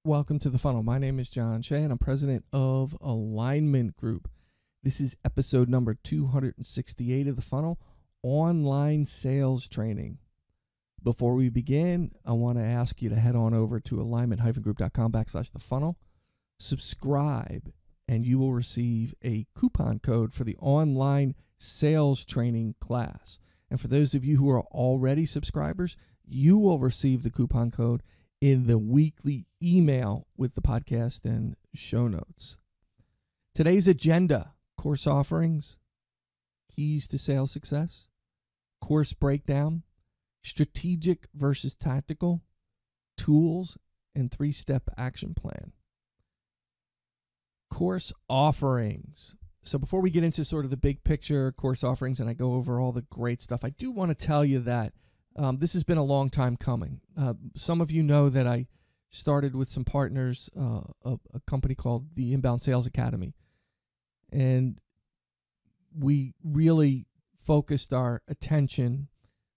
Welcome to The Funnel. My name is John Shea, and I'm president of Alignment Group. This is episode number 268 of The Funnel, online sales training. Before we begin, I want to ask you to head on over to alignment-group.com/thefunnel, subscribe, and you will receive a coupon code for the online sales training class. And for those of you who are already subscribers, you will receive the coupon code in the weekly email with the podcast and show notes. Today's agenda: course offerings, keys to sales success, course breakdown, strategic versus tactical, tools, and 3-step action plan. Course offerings. So before we get into sort of the big picture course offerings and I go over all the great stuff, I do want to tell you that this has been a long time coming. Some of you know that I started with some partners of a company called the Inbound Sales Academy. And we really focused our attention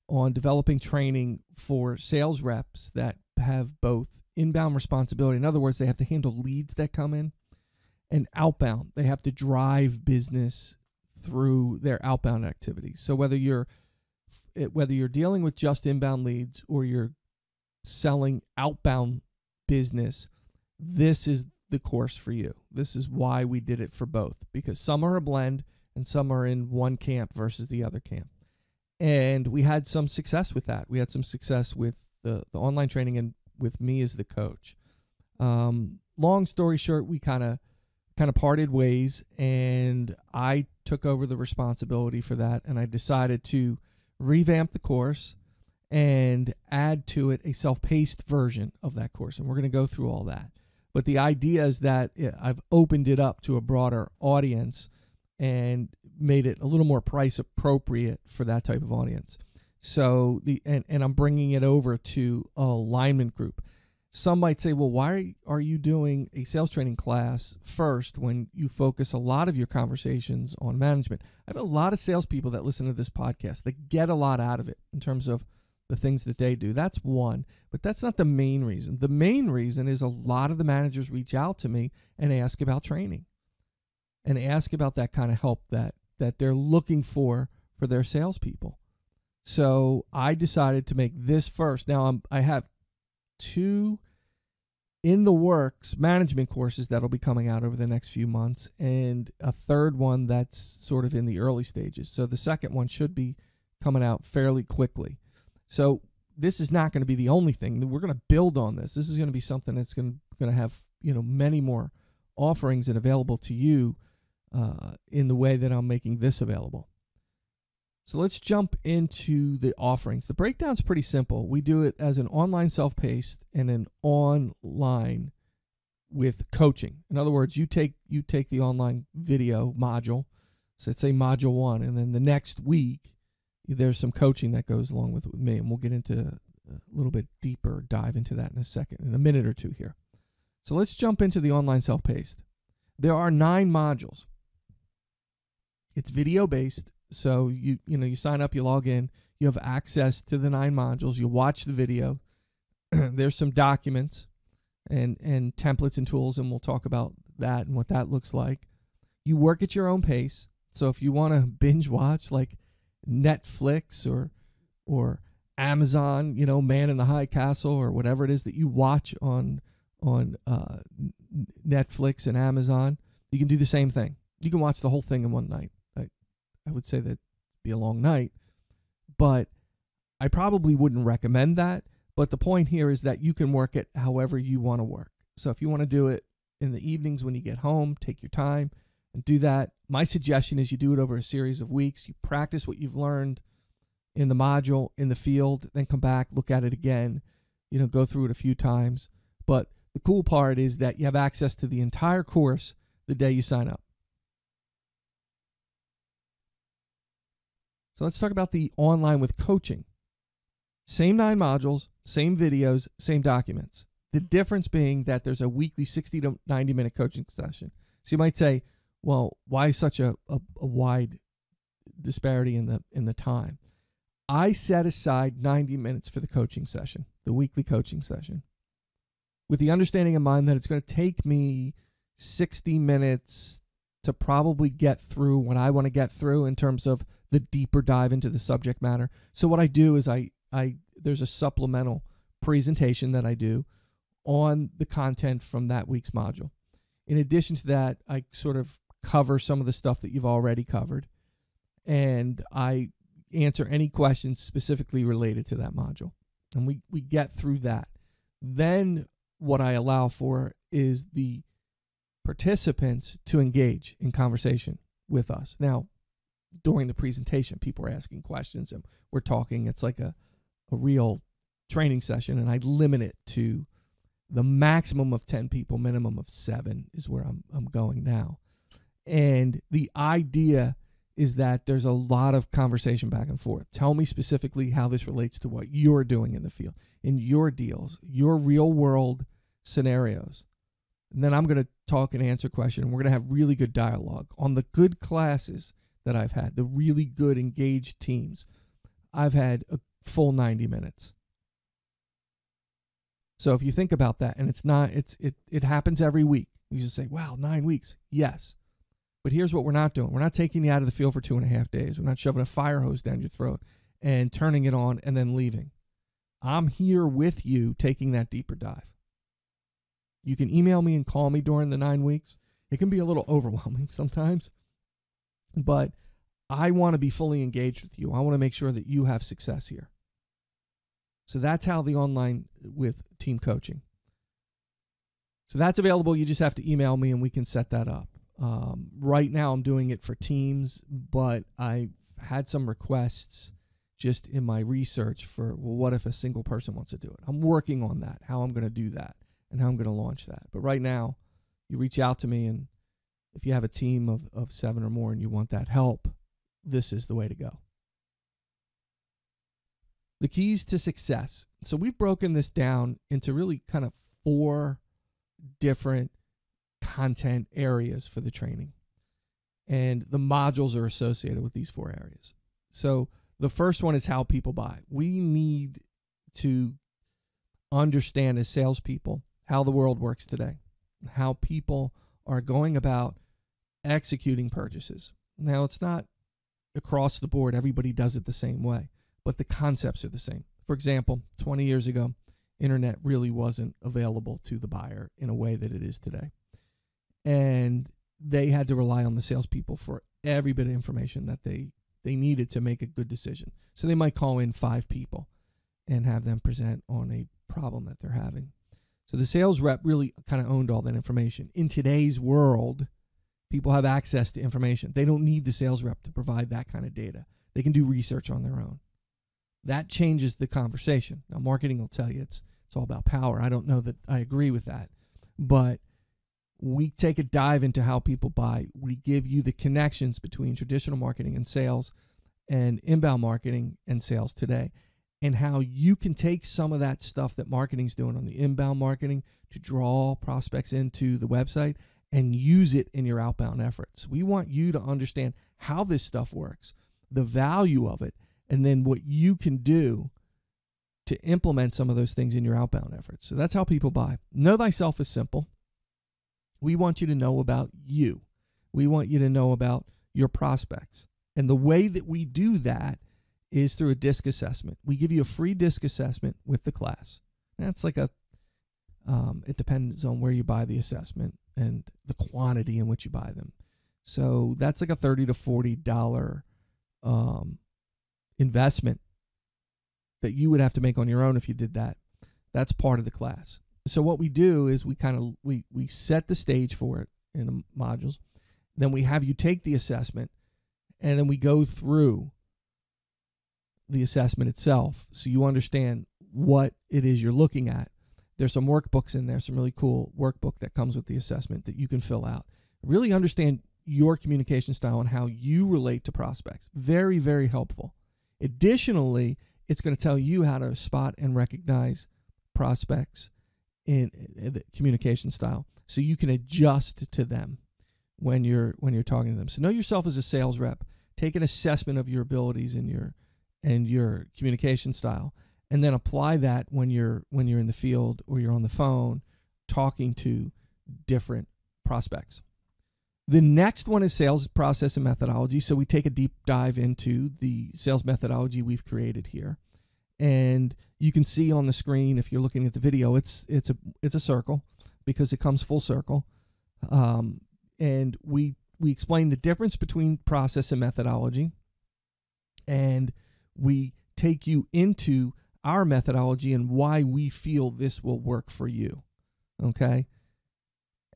on developing training for sales reps that have both inbound responsibility. In other words, they have to handle leads that come in, and outbound. They have to drive business through their outbound activities. So whether you're dealing with just inbound leads or you're selling outbound business, this is the course for you. This is why we did it for both, because some are a blend and some are in one camp versus the other camp. And we had some success with that. We had some success with the online training and with me as the coach. Long story short, we kind of parted ways, and I took over the responsibility for that, and I decided to revamp the course and add to it a self-paced version of that course. And we're going to go through all that. But the idea is that I've opened it up to a broader audience and made it a little more price appropriate for that type of audience. So and I'm bringing it over to Alignment Group. Some might say, well, why are you doing a sales training class first when you focus a lot of your conversations on management? I have a lot of salespeople that listen to this podcast that get a lot out of it in terms of the things that they do. That's one, but that's not the main reason. The main reason is a lot of the managers reach out to me and ask about training and ask about that kind of help that they're looking for their salespeople. So I decided to make this first. Now I have 2 in the works management courses that'll be coming out over the next few months, and a third one that's sort of in the early stages. So the second one should be coming out fairly quickly. So this is not going to be the only thing. We're going to build on this. This is going to be something that's going to have many more offerings and available to you in the way that I'm making this available. So let's jump into the offerings. The breakdown's pretty simple. We do it as an online self-paced and an online with coaching. In other words, you take the online video module, so let's say module 1, and then the next week there's some coaching that goes along with me, and we'll get into a little bit deeper dive into that in a minute or two here. So let's jump into the online self-paced. There are 9 modules. It's video-based. So you sign up, you log in, you have access to the 9 modules, you watch the video. There's some documents and templates and tools, and we'll talk about that and what that looks like. You work at your own pace. So if you want to binge watch like Netflix or Amazon, Man in the High Castle, or whatever it is that you watch on Netflix and Amazon, you can do the same thing. You can watch the whole thing in one night. I would say that'd be a long night, but I probably wouldn't recommend that. But the point here is that you can work it however you want to work. So if you want to do it in the evenings when you get home, take your time and do that. My suggestion is you do it over a series of weeks. You practice what you've learned in the module, in the field, then come back, look at it again, go through it a few times. But the cool part is that you have access to the entire course the day you sign up. So let's talk about the online with coaching. Same 9 modules, same videos, same documents. The difference being that there's a weekly 60 to 90-minute coaching session. So you might say, well, why such a wide disparity in the time? I set aside 90 minutes for the coaching session, the weekly coaching session. with the understanding in mind that it's going to take me 60 minutes to probably get through what I want to get through in terms of the deeper dive into the subject matter. So what I do is there's a supplemental presentation that I do on the content from that week's module. In addition to that, I sort of cover some of the stuff that you've already covered, and I answer any questions specifically related to that module. And we get through that. Then what I allow for is the participants to engage in conversation with us. Now, during the presentation, people are asking questions and we're talking. It's like a real training session, and I limit it to the maximum of 10 people, minimum of 7 is where I'm going now. And the idea is that there's a lot of conversation back and forth. Tell me specifically how this relates to what you're doing in the field, in your deals, your real world scenarios. And then I'm going to talk and answer questions, and we're going to have really good dialogue. On the good classes that I've had, the really good engaged teams, I've had a full 90 minutes. So if you think about that, and it happens every week. You just say, wow, 9 weeks. Yes. But here's what we're not doing. We're not taking you out of the field for 2.5 days. We're not shoving a fire hose down your throat and turning it on and then leaving. I'm here with you taking that deeper dive. You can email me and call me during the 9 weeks. It can be a little overwhelming sometimes, but I want to be fully engaged with you. I want to make sure that you have success here. So that's how the online with team coaching. So that's available. You just have to email me and we can set that up. Right now I'm doing it for teams, but I had some requests just in my research for, well, what if a single person wants to do it? I'm working on that, how I'm going to do that and how I'm going to launch that. But right now, you reach out to me, and if you have a team of 7 or more and you want that help, this is the way to go. The keys to success. So we've broken this down into really kind of 4 different content areas for the training. And the modules are associated with these 4 areas. So the first one is how people buy. We need to understand as salespeople how the world works today, how people are going about executing purchases. Now, it's not across the board. Everybody does it the same way, but the concepts are the same. For example, 20 years ago, internet really wasn't available to the buyer in a way that it is today. And they had to rely on the salespeople for every bit of information that they needed to make a good decision. So they might call in 5 people and have them present on a problem that they're having. So the sales rep really kind of owned all that information. In today's world, people have access to information. They don't need the sales rep to provide that kind of data. They can do research on their own. That changes the conversation. Now, marketing will tell you it's all about power. I don't know that I agree with that, but we take a dive into how people buy. We give you the connections between traditional marketing and sales and inbound marketing and sales today, and how you can take some of that stuff that marketing's doing on the inbound marketing to draw prospects into the website and use it in your outbound efforts. We want you to understand how this stuff works, the value of it, and then what you can do to implement some of those things in your outbound efforts. So that's how people buy. Know thyself is simple. We want you to know about you. We want you to know about your prospects. And the way that we do that is through a DISC assessment. We give you a free DISC assessment with the class. That's like it depends on where you buy the assessment and the quantity in which you buy them. So that's like a $30 to $40 investment that you would have to make on your own if you did that. That's part of the class. So what we do is we set the stage for it in the modules. Then we have you take the assessment, and then we go through the assessment itself so you understand what it is you're looking at. There's some workbooks in there, some really cool workbook that comes with the assessment that you can fill out. Really understand your communication style and how you relate to prospects. Very, very helpful. Additionally, it's going to tell you how to spot and recognize prospects in the communication style, so you can adjust to them when you're talking to them. So know yourself as a sales rep. Take an assessment of your abilities and your communication style, and then apply that when you're in the field or you're on the phone talking to different prospects. The next one is sales process and methodology. So we take a deep dive into the sales methodology we've created here. And you can see on the screen, if you're looking at the video, it's a circle because it comes full circle. And we explain the difference between process and methodology. And we take you into our methodology and why we feel this will work for you. Okay?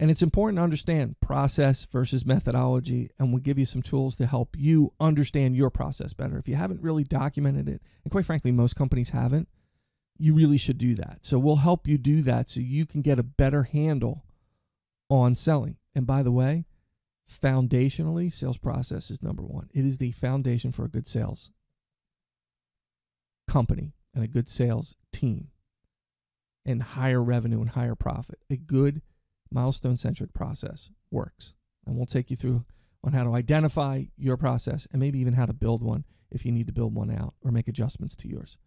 And it's important to understand process versus methodology, and we'll give you some tools to help you understand your process better. If you haven't really documented it, and quite frankly, most companies haven't, you really should do that. So we'll help you do that so you can get a better handle on selling. And by the way, foundationally, sales process is number one. It is the foundation for a good sales company and a good sales team and higher revenue and higher profit. A good milestone-centric process works. And we'll take you through on how to identify your process and maybe even how to build one if you need to build one out or make adjustments to yours.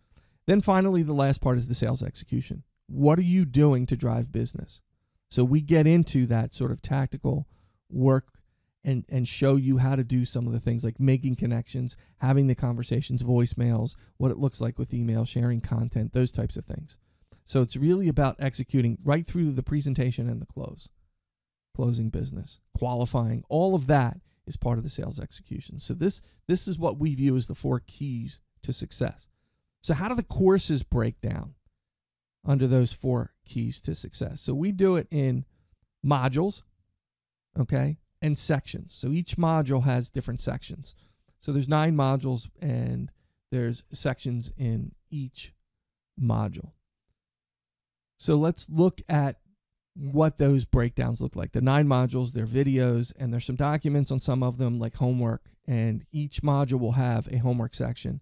Then finally, the last part is the sales execution. What are you doing to drive business? So we get into that sort of tactical work and show you how to do some of the things like making connections, having the conversations, voicemails, what it looks like with email, sharing content, those types of things. So it's really about executing right through the presentation and the closing business, qualifying. All of that is part of the sales execution. So this is what we view as the 4 keys to success. So how do the courses break down under those 4 keys to success? So we do it in modules, okay, and sections. So each module has different sections. So there's 9 modules and there's sections in each module. So let's look at what those breakdowns look like. The 9 modules, they're videos, and there's some documents on some of them like homework, and each module will have a homework section.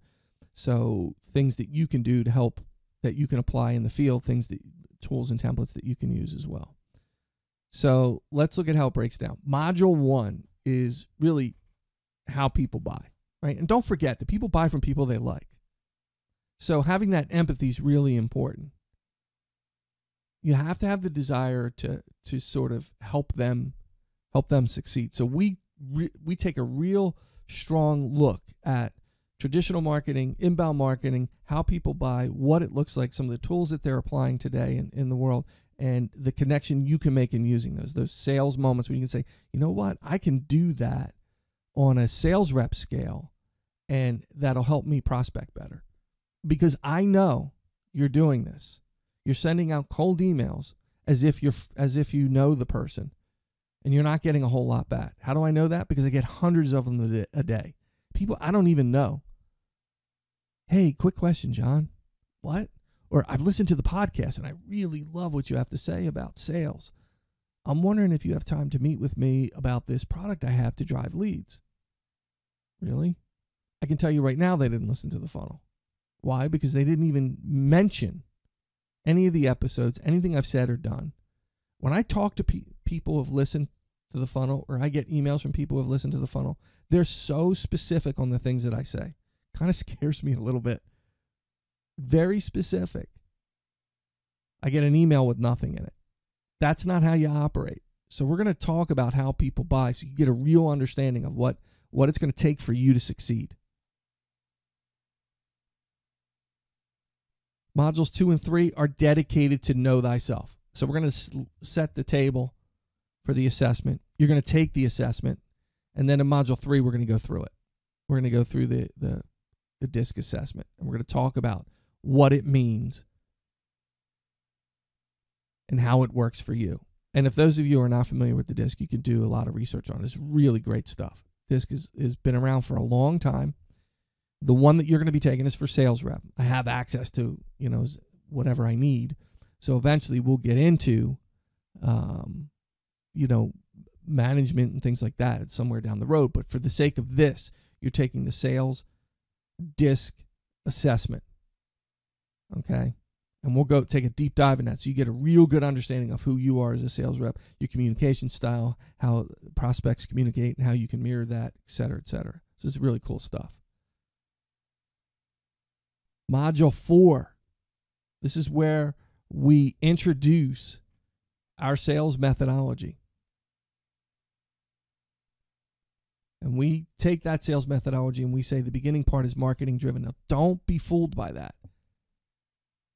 So things that you can do to help, that you can apply in the field, tools and templates that you can use as well. So let's look at how it breaks down. Module 1 is really how people buy, right? And don't forget that people buy from people they like. So having that empathy is really important. You have to have the desire to sort of help them succeed. So we take a real strong look at traditional marketing, inbound marketing, how people buy, what it looks like, some of the tools that they're applying today in the world, and the connection you can make in using those sales moments where you can say, you know what, I can do that on a sales rep scale, and that'll help me prospect better. Because I know you're doing this. You're sending out cold emails as if you know the person, and you're not getting a whole lot back. How do I know that? Because I get hundreds of them a day. People I don't even know. Hey, quick question, John. What? Or I've listened to the podcast and I really love what you have to say about sales. I'm wondering if you have time to meet with me about this product I have to drive leads. Really? I can tell you right now they didn't listen to the funnel. Why? Because they didn't even mention any of the episodes, anything I've said or done. When I talk to people who have listened to the funnel, or I get emails from people who have listened to the funnel, they're so specific on the things that I say. Kind of scares me a little bit. Very specific. I get an email with nothing in it. That's not how you operate. So we're going to talk about how people buy so you get a real understanding of what it's going to take for you to succeed. Modules 2 and 3 are dedicated to know thyself. So we're going to set the table for the assessment. You're going to take the assessment, and then in module 3, we're going to go through it. We're going to go through the DISC assessment, and we're going to talk about what it means and how it works for you. And if those of you who are not familiar with the DISC, you can do a lot of research on it. It's really great stuff. DISC has been around for a long time. The one that you're going to be taking is for sales rep. I have access to, whatever I need. So eventually we'll get into, management and things like that. It's somewhere down the road. But for the sake of this, you're taking the sales DISC assessment. Okay? And we'll go take a deep dive in that so you get a real good understanding of who you are as a sales rep, your communication style, how prospects communicate, and how you can mirror that, et cetera, et cetera. So this is really cool stuff. Module 4. This is where we introduce our sales methodology. And we take that sales methodology and we say the beginning part is marketing driven. Now, don't be fooled by that.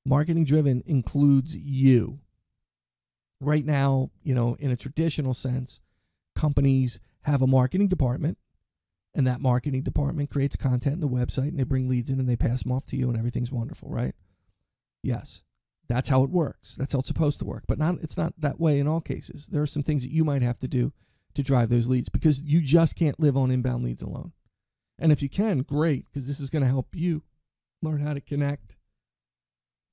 Marketing driven includes you. Right now, in a traditional sense, companies have a marketing department, and that marketing department creates content on the website, and they bring leads in and they pass them off to you, and everything's wonderful, right? Yes, that's how it works. That's how it's supposed to work. But it's not that way in all cases. There are some things that you might have to do to drive those leads, because you just can't live on inbound leads alone. And if you can, great, because this is going to help you learn how to connect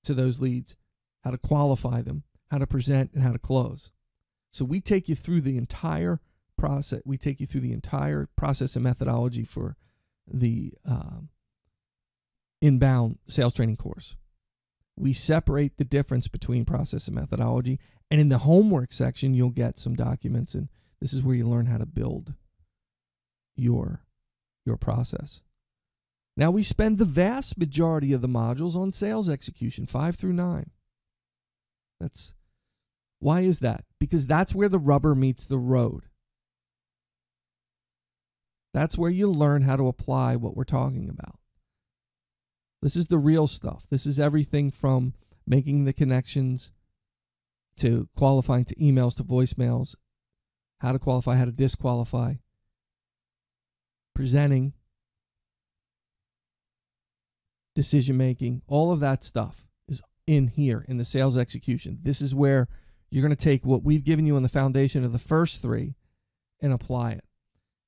to those leads, how to qualify them, how to present, and how to close. So we take you through the entire process. We take you through the entire process and methodology for the inbound sales training course. We separate the difference between process and methodology. And in the homework section, you'll get some documents, and this is where you learn how to build your process. Now, we spend the vast majority of the modules on sales execution, 5 through 9. Why is that? Because that's where the rubber meets the road. That's where you learn how to apply what we're talking about. This is the real stuff. This is everything from making the connections to qualifying to emails to voicemails, how to qualify, how to disqualify, presenting, decision making. All of that stuff is in here in the sales execution. This is where you're going to take what we've given you on the foundation of the first 3 and apply it,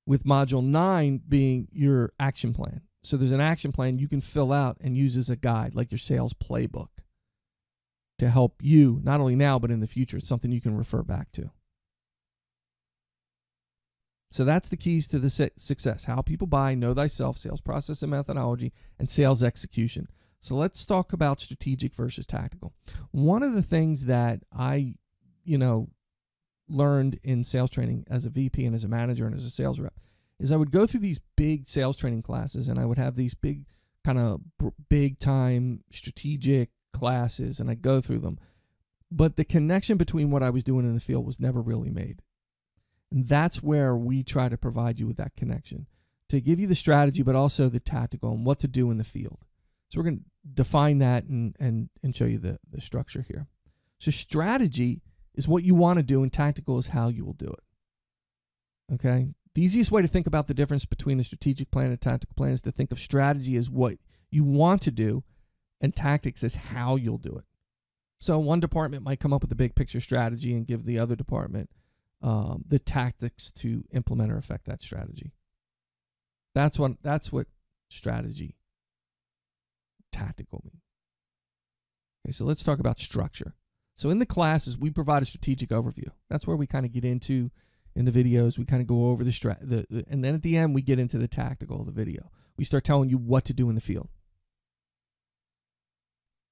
with module 9 being your action plan. So there's an action plan you can fill out and use as a guide, like your sales playbook, to help you not only now but in the future. It's something you can refer back to. So that's the keys to the success: how people buy, know thyself, sales process and methodology, and sales execution. So let's talk about strategic versus tactical. One of the things that I learned in sales training as a VP and as a manager and as a sales rep is I would go through these big sales training classes, and I would have these big kind of big time strategic classes, and I'd go through them. But the connection between what I was doing in the field was never really made. And that's where we try to provide you with that connection, to give you the strategy, but also the tactical and what to do in the field. So we're going to define that and show you the structure here. So strategy is what you want to do, and tactical is how you will do it. Okay? The easiest way to think about the difference between a strategic plan and a tactical plan is to think of strategy as what you want to do, and tactics as how you'll do it. So one department might come up with a big picture strategy and give the other department the tactics to implement or affect that strategy. That's what strategy, tactical mean. Okay, so let's talk about structure. So in the classes, we provide a strategic overview. That's where we kind of get into, in the videos, we kind of go over and then at the end, we get into the tactical of the video. We start telling you what to do in the field.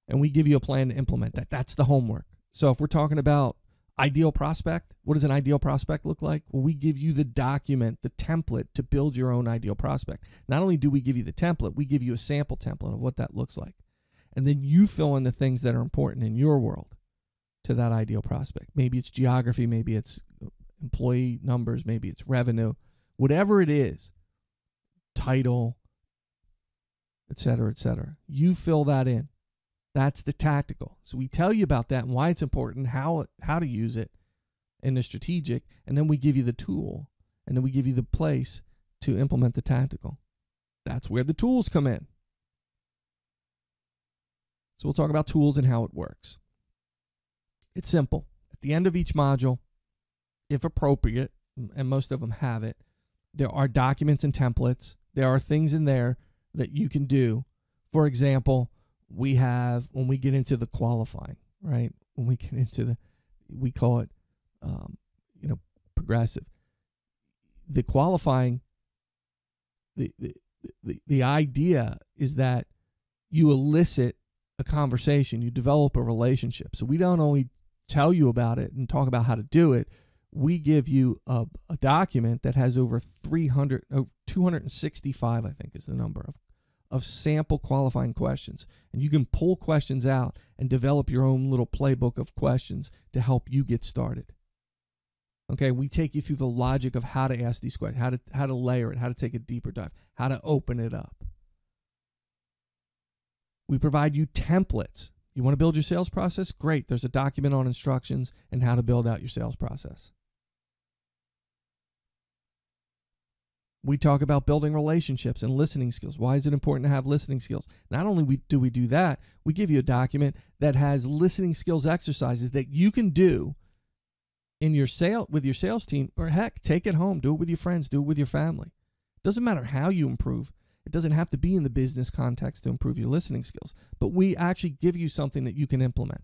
And we give you a plan to implement that. That's the homework. So if we're talking about ideal prospect, what does an ideal prospect look like? Well, we give you the document, the template to build your own ideal prospect. Not only do we give you the template, we give you a sample template of what that looks like. And then you fill in the things that are important in your world to that ideal prospect. Maybe it's geography, maybe it's employee numbers, maybe it's revenue, whatever it is, title, et cetera, you fill that in. That's the tactical. So we tell you about that and why it's important, how to use it in the strategic, and then we give you the tool, and then we give you the place to implement the tactical. That's where the tools come in. So we'll talk about tools and how it works. It's simple. At the end of each module, if appropriate, and most of them have it, there are documents and templates. There are things in there that you can do. For example, we have, when we get into the qualifying, right? When we get into we call it, progressive. The qualifying, the idea is that you elicit a conversation, you develop a relationship. So we don't only tell you about it and talk about how to do it. We give you a document that has over 265, I think is the number of sample qualifying questions. And you can pull questions out and develop your own little playbook of questions to help you get started. Okay, we take you through the logic of how to ask these questions, how to layer it, how to take a deeper dive, how to open it up. We provide you templates. You want to build your sales process? Great. There's a document on instructions and how to build out your sales process. We talk about building relationships and listening skills. Why is it important to have listening skills? Not only do we do that, we give you a document that has listening skills exercises that you can do in your with your sales team, or heck, take it home, do it with your friends, do it with your family. It doesn't matter how you improve. It doesn't have to be in the business context to improve your listening skills, but we actually give you something that you can implement.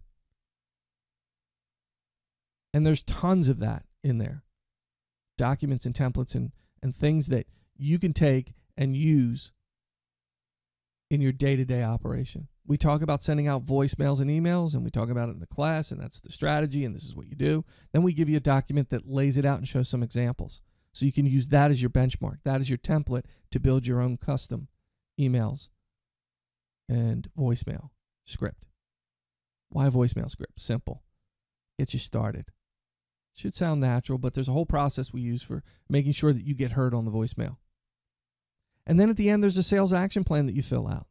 And there's tons of that in there. Documents and templates and things that you can take and use in your day-to-day operation. We talk about sending out voicemails and emails, and we talk about it in the class, and that's the strategy, and this is what you do. Then we give you a document that lays it out and shows some examples. So you can use that as your benchmark. That is your template to build your own custom emails and voicemail script. Why voicemail script? Simple. Gets you started. Should sound natural, but there's a whole process we use for making sure that you get heard on the voicemail. And then at the end, there's a sales action plan that you fill out.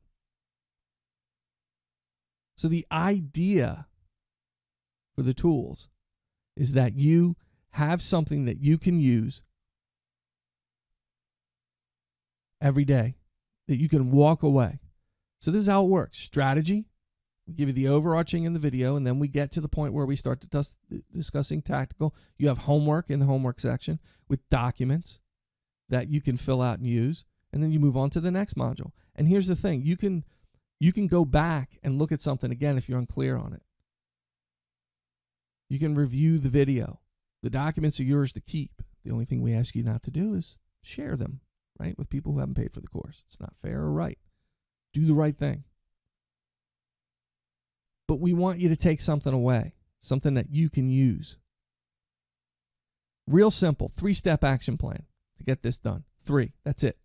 So the idea for the tools is that you have something that you can use every day, that you can walk away. So this is how it works. Strategy. We give you the overarching in the video, and then we get to the point where we start discussing tactical. You have homework in the homework section with documents that you can fill out and use, and then you move on to the next module. And here's the thing. You can go back and look at something again if you're unclear on it. You can review the video. The documents are yours to keep. The only thing we ask you not to do is share them, right, with people who haven't paid for the course. It's not fair or right. Do the right thing. But we want you to take something away, something that you can use. Real simple, 3-step action plan to get this done. 3, that's it.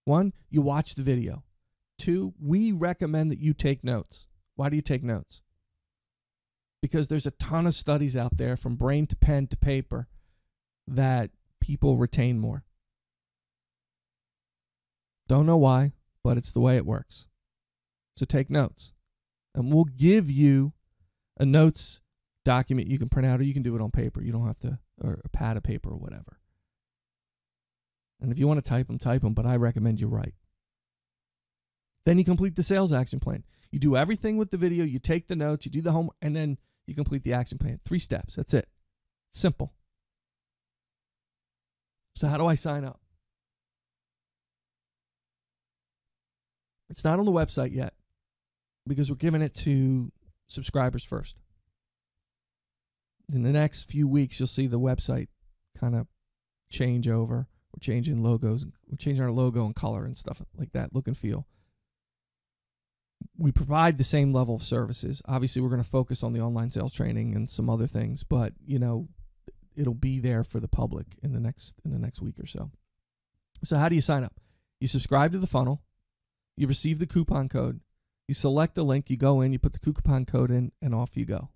1, you watch the video. 2, we recommend that you take notes. Why do you take notes? Because there's a ton of studies out there from brain to pen to paper that people retain more. Don't know why, but it's the way it works. So take notes. And we'll give you a notes document you can print out, or you can do it on paper. You don't have to, or a pad of paper or whatever. And if you want to type them, but I recommend you write. Then you complete the sales action plan. You do everything with the video, you take the notes, you do the homework, and then you complete the action plan. 3 steps, that's it. Simple. So how do I sign up? It's not on the website yet, because we're giving it to subscribers first. In the next few weeks, you'll see the website kind of change over. We're changing logos. We're changing our logo and color and stuff like that, look and feel. We provide the same level of services. Obviously, we're going to focus on the online sales training and some other things, but it'll be there for the public in the next week or so. So how do you sign up? You subscribe to the funnel. You receive the coupon code. You select the link, you go in, you put the coupon code in, and off you go.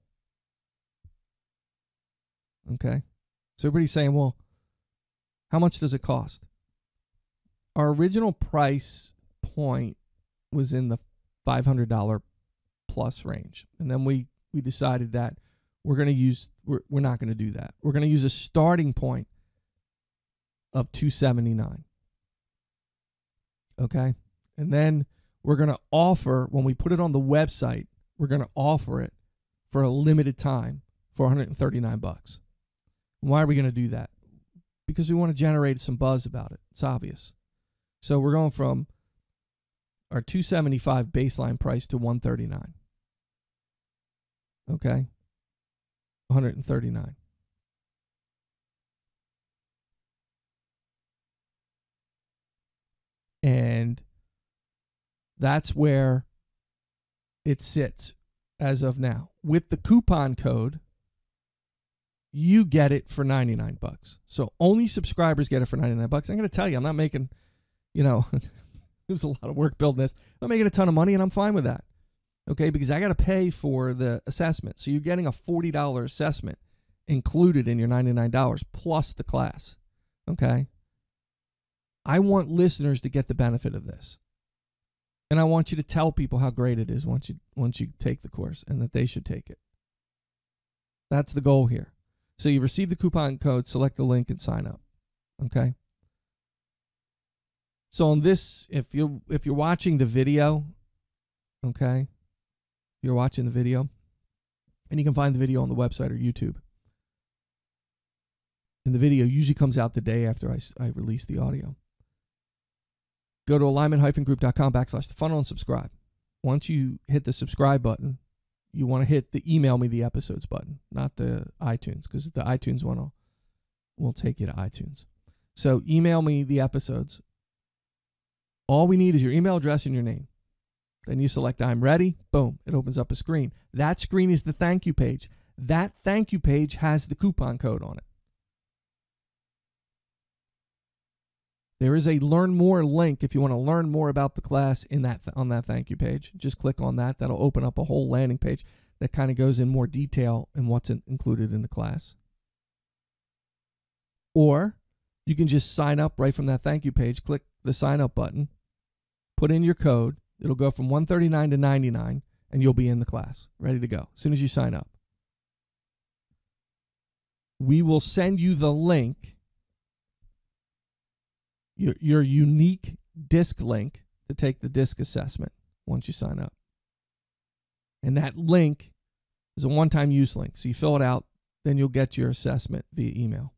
Okay? So everybody's saying, well, how much does it cost? Our original price point was in the $500 plus range. And then we decided that we're not going to do that. We're going to use a starting point of $279. Okay? And then we're going to offer, when we put it on the website, we're going to offer it for a limited time for $139. Why are we going to do that? Because we want to generate some buzz about it. It's obvious. So we're going from our $275 baseline price to $139. Okay? $139. And that's where it sits as of now. With the coupon code, you get it for $99. So only subscribers get it for $99. I'm going to tell you, I'm not making, There's a lot of work building this. I'm making a ton of money, and I'm fine with that. Okay, because I got to pay for the assessment. So you're getting a $40 assessment included in your $99 plus the class. Okay? I want listeners to get the benefit of this. And I want you to tell people how great it is once you take the course and that they should take it. That's the goal here. So you receive the coupon code, select the link, and sign up. Okay? So on this, if you're watching the video, okay? You're watching the video, and you can find the video on the website or YouTube. And the video usually comes out the day after I release the audio. Go to alignment-group.com/thefunnel and subscribe. Once you hit the subscribe button, you want to hit the email me the episodes button, not the iTunes, because the iTunes one will take you to iTunes. So email me the episodes. All we need is your email address and your name. Then you select I'm ready. Boom. It opens up a screen. That screen is the thank you page. That thank you page has the coupon code on it. There is a learn more link if you want to learn more about the class on that thank you page. Just click on that. That'll open up a whole landing page that kind of goes in more detail in what's included in the class. Or you can just sign up right from that thank you page. Click the sign up button. Put in your code. It'll go from $139 to $99, and you'll be in the class, ready to go as soon as you sign up. We will send you the link, your unique disc link to take the disc assessment once you sign up. And that link is a one-time use link. So you fill it out, then you'll get your assessment via email.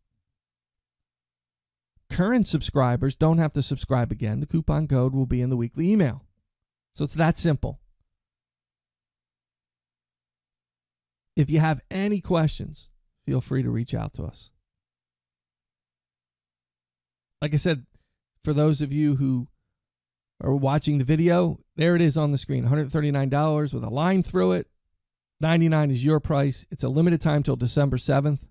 Current subscribers don't have to subscribe again. The coupon code will be in the weekly email. So it's that simple. If you have any questions, feel free to reach out to us. Like I said, for those of you who are watching the video, there it is on the screen, $139 with a line through it. $99 is your price. It's a limited time till December 7th.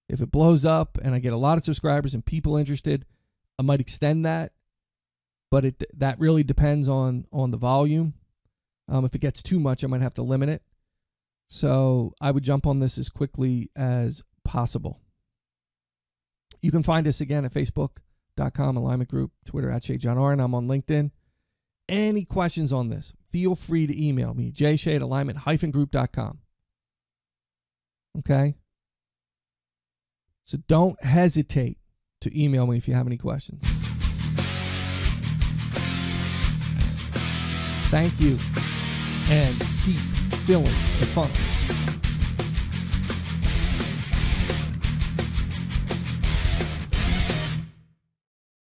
If it blows up and I get a lot of subscribers and people interested, I might extend that. But that really depends on the volume. If it gets too much, I might have to limit it. So I would jump on this as quickly as possible. You can find us again at Facebook.com, Alignment Group, Twitter at ShayJohnR, and I'm on LinkedIn. Any questions on this, feel free to email me, jshay@alignment-group.com. Okay? So don't hesitate to email me if you have any questions. Thank you, and keep filling the funnel.